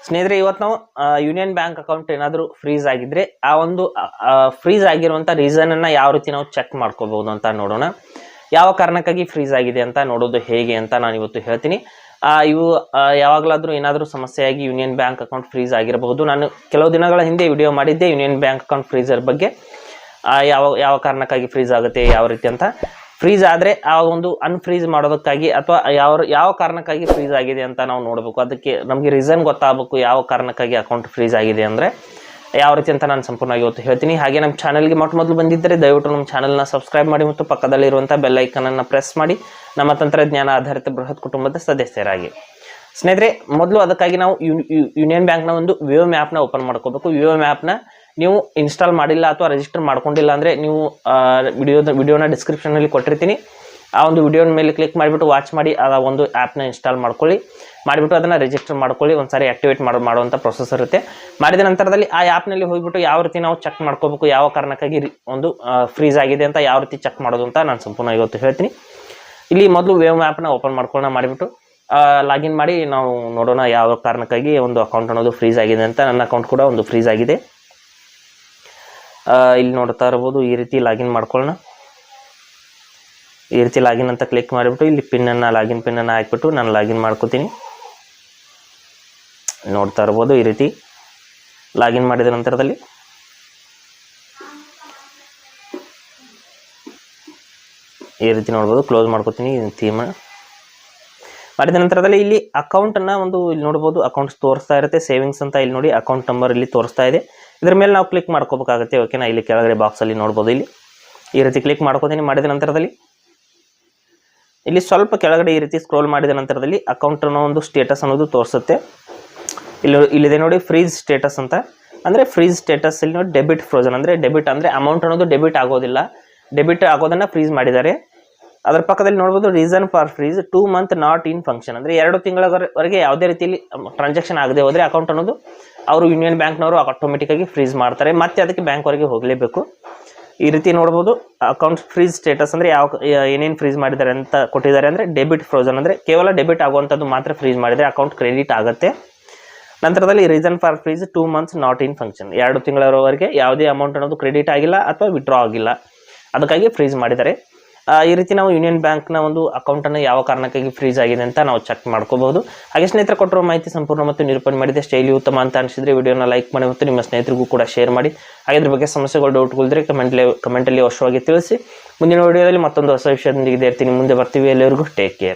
ಸ್ನೇಹಿತರೆ, ಇವತ್ತು ನಾವು ಯೂನಿಯನ್ ಬ್ಯಾಂಕ್ ಅಕೌಂಟ್ ಏನಾದರೂ ಫ್ರೀಸ್ ಆಗಿದ್ರೆ ಆ ಒಂದು ಫ್ರೀಸ್ ಆಗಿರುವಂಥ ರೀಸನನ್ನು ಯಾವ ರೀತಿ ನಾವು ಚೆಕ್ ಮಾಡ್ಕೋಬಹುದು ಅಂತ ನೋಡೋಣ. ಯಾವ ಕಾರಣಕ್ಕಾಗಿ ಫ್ರೀಸ್ ಆಗಿದೆ ಅಂತ ನೋಡೋದು ಹೇಗೆ ಅಂತ ನಾನು ಇವತ್ತು ಹೇಳ್ತೀನಿ. ಇವು ಯಾವಾಗಲಾದರೂ ಏನಾದರೂ ಸಮಸ್ಯೆಯಾಗಿ ಯೂನಿಯನ್ ಬ್ಯಾಂಕ್ ಅಕೌಂಟ್ ಫ್ರೀಸ್ ಆಗಿರಬಹುದು. ನಾನು ಕೆಲವು ದಿನಗಳ ಹಿಂದೆ ವಿಡಿಯೋ ಮಾಡಿದ್ದೆ ಯೂನಿಯನ್ ಬ್ಯಾಂಕ್ ಅಕೌಂಟ್ ಫ್ರೀಸರ್ ಬಗ್ಗೆ. ಯಾವ ಕಾರಣಕ್ಕಾಗಿ ಫ್ರೀಸ್ ಆಗುತ್ತೆ, ಯಾವ ರೀತಿ ಅಂತ. ಫ್ರೀಸ್ ಆದರೆ ಆ ಒಂದು ಅನ್ಫ್ರೀಸ್ ಮಾಡೋದಕ್ಕಾಗಿ ಅಥವಾ ಯಾವ ಕಾರಣಕ್ಕಾಗಿ ಫ್ರೀಸ್ ಆಗಿದೆ ಅಂತ ನಾವು ನೋಡಬೇಕು. ಅದಕ್ಕೆ ನಮಗೆ ರೀಸನ್ ಗೊತ್ತಾಗಬೇಕು, ಯಾವ ಕಾರಣಕ್ಕಾಗಿ ಅಕೌಂಟ್ ಫ್ರೀಸ್ ಆಗಿದೆ ಅಂದರೆ ಯಾವ ರೀತಿ ಅಂತ ನಾನು ಸಂಪೂರ್ಣವಾಗಿ ಇವತ್ತು ಹೇಳ್ತೀನಿ. ಹಾಗೆ ನಮ್ಮ ಚಾನಲ್ಗೆ ಮೊದಲು ಬಂದಿದ್ದರೆ ದಯವಿಟ್ಟು ನಮ್ಮ ಚಾನಲ್ನ ಸಬ್ಸ್ಕ್ರೈಬ್ ಮಾಡಿ ಮತ್ತು ಪಕ್ಕದಲ್ಲಿರುವಂಥ ಬೆಲ್ ಐಕನನ್ನು ಪ್ರೆಸ್ ಮಾಡಿ ನಮ್ಮ ತಂತ್ರಜ್ಞಾನ ಆಧಾರಿತ ಬೃಹತ್ ಕುಟುಂಬದ ಸದಸ್ಯರಾಗಿ. ಸ್ನೇಹಿತರೆ, ಮೊದಲು ಅದಕ್ಕಾಗಿ ನಾವು ಯೂನಿಯನ್ ಬ್ಯಾಂಕ್ನ ಒಂದು ವಿವೋ ಮ್ಯಾಪ್ನ ಓಪನ್ ಮಾಡ್ಕೋಬೇಕು. ವಿವೋ ಮ್ಯಾಪ್ನ ನೀವು ಇನ್ಸ್ಟಾಲ್ ಮಾಡಿಲ್ಲ ಅಥವಾ ರಿಜಿಸ್ಟರ್ ಮಾಡ್ಕೊಂಡಿಲ್ಲ ಅಂದರೆ ನೀವು ವಿಡಿಯೋನ ಡಿಸ್ಕ್ರಿಪ್ಷನಲ್ಲಿ ಕೊಟ್ಟಿರ್ತೀನಿ. ಆ ಒಂದು ವಿಡಿಯೋನ ಮೇಲೆ ಕ್ಲಿಕ್ ಮಾಡಿಬಿಟ್ಟು ವಾಚ್ ಮಾಡಿ ಆ ಒಂದು ಆ್ಯಪ್ನ ಇನ್ಸ್ಟಾಲ್ ಮಾಡಿಬಿಟ್ಟು ಅದನ್ನು ರಿಜಿಸ್ಟರ್ ಮಾಡ್ಕೊಳ್ಳಿ. ಒಂದ್ಸಾರಿ ಆಕ್ಟಿವೇಟ್ ಮಾಡುವಂಥ ಪ್ರೊಸೆಸ್ ಇರುತ್ತೆ. ಮಾಡಿದ ನಂತರದಲ್ಲಿ ಆ ಆ್ಯಪ್ನಲ್ಲಿ ಹೋಗಿಬಿಟ್ಟು ಯಾವ ರೀತಿ ನಾವು ಚೆಕ್ ಮಾಡ್ಕೋಬೇಕು, ಯಾವ ಕಾರಣಕ್ಕಾಗಿ ಒಂದು ಫ್ರೀಸ್ ಆಗಿದೆ ಅಂತ ಯಾವ ರೀತಿ ಚೆಕ್ ಮಾಡೋದು ಅಂತ ನಾನು ಸಂಪೂರ್ಣ ಇವತ್ತು ಹೇಳ್ತೀನಿ. ಇಲ್ಲಿ ಮೊದಲು ವೇವ್ ಮ್ಯಾಪ್ನ ಓಪನ್ ಮಾಡಿಬಿಟ್ಟು ಲಾಗಿನ್ ಮಾಡಿ ನಾವು ನೋಡೋಣ ಯಾವ ಕಾರಣಕ್ಕಾಗಿ ಒಂದು ಅಕೌಂಟ್ ಅನ್ನೋದು ಫ್ರೀಸ್ ಆಗಿದೆ ಅಂತ. ನನ್ನ ಅಕೌಂಟ್ ಕೂಡ ಒಂದು ಫ್ರೀಸ್ ಆಗಿದೆ. ಇಲ್ಲಿ ನೋಡ್ತಾ ಇರ್ಬೋದು, ಈ ರೀತಿ ಲಾಗಿನ್ ಮಾಡ್ಕೊಳ್ಳೋಣ. ಈ ರೀತಿ ಲಾಗಿನ್ ಅಂತ ಕ್ಲಿಕ್ ಮಾಡಿಬಿಟ್ಟು ಇಲ್ಲಿ ಲಾಗಿನ್ ಪಿನ್ನನ್ನು ಹಾಕ್ಬಿಟ್ಟು ನಾನು ಲಾಗಿನ್ ಮಾಡ್ಕೋತೀನಿ. ನೋಡ್ತಾ ಇರ್ಬೋದು, ಈ ರೀತಿ ಲಾಗಿನ್ ಮಾಡಿದ ನಂತರದಲ್ಲಿ ಈ ರೀತಿ ನೋಡ್ಬೋದು. ಕ್ಲೋಸ್ ಮಾಡ್ಕೋತೀನಿ ಥೀಮ್. ಮಾಡಿದ ನಂತರದಲ್ಲಿ ಇಲ್ಲಿ ಅಕೌಂಟನ್ನು ಇಲ್ಲಿ ನೋಡ್ಬೋದು, ಅಕೌಂಟ್ಸ್ ತೋರಿಸ್ತಾ ಇರುತ್ತೆ. ಸೇವಿಂಗ್ಸ್ ಅಂತ ಇಲ್ಲಿ ನೋಡಿ ಅಕೌಂಟ್ ನಂಬರ್ ಇಲ್ಲಿ ತೋರಿಸ್ತಾ ಇದೆ. ಇದ್ರ ಮೇಲೆ ನಾವು ಕ್ಲಿಕ್ ಮಾಡ್ಕೋಬೇಕಾಗುತ್ತೆ. ಓಕೆನಾ, ಇಲ್ಲಿ ಕೆಳಗಡೆ ಬಾಕ್ಸಲ್ಲಿ ನೋಡ್ಬೋದು. ಇಲ್ಲಿ ಈ ರೀತಿ ಕ್ಲಿಕ್ ಮಾಡ್ಕೋತೀನಿ. ಮಾಡಿದ ನಂತರದಲ್ಲಿ ಇಲ್ಲಿ ಸ್ವಲ್ಪ ಕೆಳಗಡೆ ಈ ರೀತಿ ಸ್ಕ್ರೋಲ್ ಮಾಡಿದ ನಂತರದಲ್ಲಿ ಅಕೌಂಟ್ ಅನ್ನೋ ಒಂದು ಸ್ಟೇಟಸ್ ಅನ್ನೋದು ತೋರಿಸುತ್ತೆ. ಇಲ್ಲಿದೆ ನೋಡಿ ಫ್ರೀಸ್ ಸ್ಟೇಟಸ್ ಅಂತ. ಅಂದರೆ ಫ್ರೀಸ್ ಸ್ಟೇಟಸ್ ಇಲ್ಲಿ ನೋಡಿ ಡೆಬಿಟ್ ಫ್ರೋಸನ್, ಅಂದರೆ ಡೆಬಿಟ್ ಅಂದರೆ ಅಮೌಂಟ್ ಅನ್ನೋದು ಡೆಬಿಟ್ ಆಗೋದಿಲ್ಲ, ಡೆಬಿಟ್ ಆಗೋದನ್ನು ಫ್ರೀಸ್ ಮಾಡಿದ್ದಾರೆ. ಅದರ ಪಕ್ಕದಲ್ಲಿ ನೋಡ್ಬೋದು reason for freeze 2 month not in function, ಅಂದರೆ 2 ತಿಂಗಳವರೆಗೆ ಯಾವುದೇ ರೀತಿಯಲ್ಲಿ ಟ್ರಾನ್ಸಾಕ್ಷನ್ ಆಗದೆ ಹೋದರೆ ಅಕೌಂಟ್ ಅನ್ನೋದು ಅವರು ಯೂನಿಯನ್ ಬ್ಯಾಂಕ್ನವರು ಆಟೋಮೆಟಿಕ್ಕಾಗಿ ಫ್ರೀಸ್ ಮಾಡ್ತಾರೆ. ಮತ್ತೆ ಅದಕ್ಕೆ ಬ್ಯಾಂಕ್ವರೆಗೆ ಹೋಗಲೇಬೇಕು. ಈ ರೀತಿ ನೋಡ್ಬೋದು ಅಕೌಂಟ್ ಫ್ರೀಸ್ ಸ್ಟೇಟಸ್ ಅಂದರೆ ಏನೇನು ಫ್ರೀಸ್ ಮಾಡಿದ್ದಾರೆ ಅಂತ ಕೊಟ್ಟಿದ್ದಾರೆ. ಅಂದರೆ ಡೆಬಿಟ್ ಫ್ರೋಸನ್, ಅಂದರೆ ಕೇವಲ ಡೆಬಿಟ್ ಆಗುವಂಥದ್ದು ಮಾತ್ರ ಫ್ರೀಸ್ ಮಾಡಿದರೆ ಅಕೌಂಟ್ ಕ್ರೆಡಿಟ್ ಆಗುತ್ತೆ. ನಂತರದಲ್ಲಿ reason for freeze 2 months not in function, 2 ತಿಂಗಳವರೆಗೆ ಯಾವುದೇ ಅಮೌಂಟ್ ಅನ್ನೋದು ಕ್ರೆಡಿಟ್ ಆಗಿಲ್ಲ ಅಥವಾ ವಿಡ್ರಾ ಆಗಿಲ್ಲ, ಅದಕ್ಕಾಗಿ ಫ್ರೀಸ್ ಮಾಡಿದ್ದಾರೆ. ಈ ರೀತಿ ನಾವು ಯೂನಿಯನ್ ಬ್ಯಾಂಕ್ನ ಒಂದು ಅಕೌಂಟನ್ನು ಯಾವ ಕಾರಣಕ್ಕಾಗಿ ಫ್ರೀಸ್ ಆಗಿದೆ ಅಂತ ನಾವು ಚೆಕ್ ಮಾಡ್ಕೋಬಹುದು. ಹಾಗೆ ಸ್ನೇಹಿತರೆ, ಕೊಟ್ಟಿರೋ ಮಾಹಿತಿ ಸಂಪೂರ್ಣ ಮತ್ತು ನಿರೂಪಣೆ ಮಾಡಿದೆ ಶೈಲಿ ಉತ್ತಮ ಅಂತ ಅನಿಸಿದ್ರೆ ವಿಡಿಯೋನ ಲೈಕ್ ಮಾಡಿ ಮತ್ತು ನಿಮ್ಮ ಸ್ನೇಹಿತರಿಗೂ ಕೂಡ ಶೇರ್ ಮಾಡಿ. ಹಾಗೆ ಇದ್ರ ಬಗ್ಗೆ ಸಮಸ್ಯೆಗಳು ಡೌಟ್ಗಳಿದ್ರೆ ಕಮೆಂಟಲ್ಲಿ ಅವಶ್ಯವಾಗಿ ತಿಳಿಸಿ. ಮುಂದಿನ ವಿಡಿಯೋದಲ್ಲಿ ಮತ್ತೊಂದು ಹೊಸ ವಿಷಯದೊಂದಿಗೆ ಇರ್ತೀನಿ. ಮುಂದೆ ಬರ್ತೀವಿ. ಎಲ್ಲರಿಗೂ ಟೇಕ್ ಕೇರ್.